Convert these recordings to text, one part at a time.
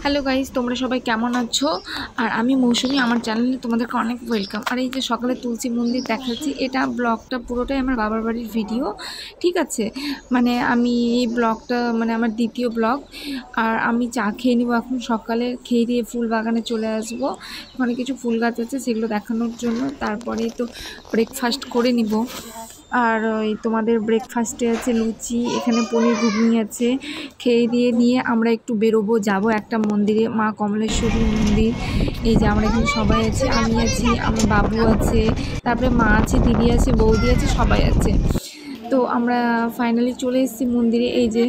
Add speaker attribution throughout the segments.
Speaker 1: Hello guys, তোমরা সবাই কেমন আছো? আর আমি মৌসুমি, আমার চ্যানেলে তোমাদেরকে অনেক ওয়েলকাম। আর এই যে সকালে তুলসী মন্দির দেখাচ্ছি, এটা ব্লগটা পুরোটাই আমার বাবার বাড়ির ভিডিও, ঠিক আছে? মানে আমি এই ব্লগটা আমার দ্বিতীয় ব্লগ। আর আমি চা খেয়ে নিব এখন, সকালে খেয়ে দিয়ে ফুল বাগানে চলে আসবো। ওখানে কিছু ফুল গাছ আছে, সেগুলো দেখানোর জন্য। তারপরেই তো ব্রেকফাস্ট করে নিব। আর ওই তোমাদের ব্রেকফাস্টে আছে লুচি, এখানে পনির ঘুগনি আছে। খেয়ে দিয়ে নিয়ে আমরা একটু বেরোবো, যাব একটা মন্দিরে, মা কমলেশ্বরী মন্দির। এই যে আমরা এখানে সবাই আছি, আমি আছি, আমার বাবু আছে, তারপরে মা আছে, দিদি আছে, বৌদি আছে, সবাই আছে। তো আমরা ফাইনালি চলে এসেছি মন্দিরে। এই যে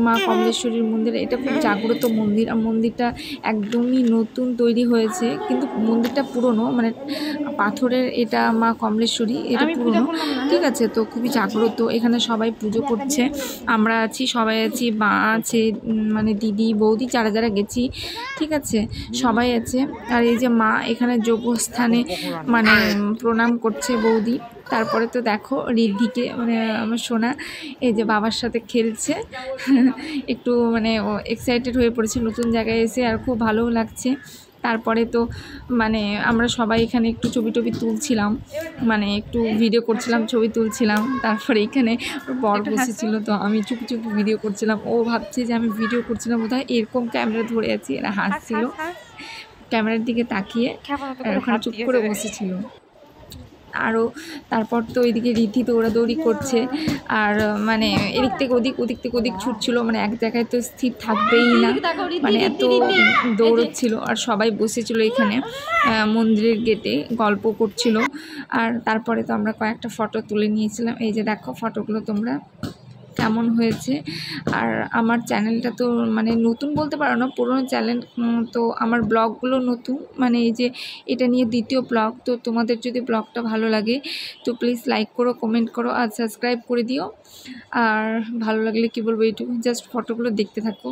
Speaker 1: মা কমলেশ্বরীর মন্দির, এটা খুব জাগ্রত মন্দির। আর মন্দিরটা একদমই নতুন তৈরি হয়েছে, কিন্তু মন্দিরটা পুরনো, পাথরের। এটা মা কমলেশ্বরী, এটা পুরনো, ঠিক আছে? তো খুবই জাগ্রত, এখানে সবাই পুজো করছে। আমরা আছি, সবাই আছি, মা আছে, দিদি বৌদি যারা যারা গেছি, ঠিক আছে, সবাই আছে। আর এই যে মা এখানে যোগস্থানে প্রণাম করছে বৌদি। তারপরে তো দেখো ঋদ্ধিকে, আমার সোনা, এই যে বাবার সাথে খেলছে। একটু ও এক্সাইটেড হয়ে পড়েছে নতুন জায়গায় এসে, আর খুব ভালোও লাগছে। তারপরে তো আমরা সবাই এখানে একটু ছবি টবি তুলছিলাম, একটু ভিডিও করছিলাম, ছবি তুলছিলাম। তারপরে এখানে ওর বর বসেছিল, তো আমি চুপি চুপি ভিডিও করছিলাম। ও ভাবছে যে আমি ভিডিও করছিলাম, বোধহয় এরকম ক্যামেরা ধরে আছি। এরা হাসছিল ক্যামেরার দিকে তাকিয়ে, আর ওখানে চুপ করে বসেছিল। আরও তারপর তো ওইদিকে রীতি দৌড়াদৌড়ি করছে, আর এদিক থেকে ওদিক, ওদিক থেকে ওদিক ছুটছিল, এক জায়গায় তো স্থির থাকবেই না, এত দৌড়চ্ছিল। আর সবাই বসেছিল এখানে মন্দিরের গেটে, গল্প করছিল। আর তারপরে তো আমরা কয়েকটা ফটো তুলে নিয়েছিলাম। এই যে দেখো ফটোগুলো তোমরা কেমন হয়েছে। আর আমার চ্যানেলটা তো নতুন বলতে পারো না, পুরনো চ্যানেল। তো আমার ব্লগগুলো নতুন, এই যে এটা নিয়ে দ্বিতীয় ব্লগ। তো তোমাদের যদি ব্লগটা ভালো লাগে তো প্লিজ লাইক করো, কমেন্ট করো, আর সাবস্ক্রাইব করে দিও। আর ভালো লাগলে কি বলবো, এইটুকু, জাস্ট ফটোগুলো দেখতে থাকো।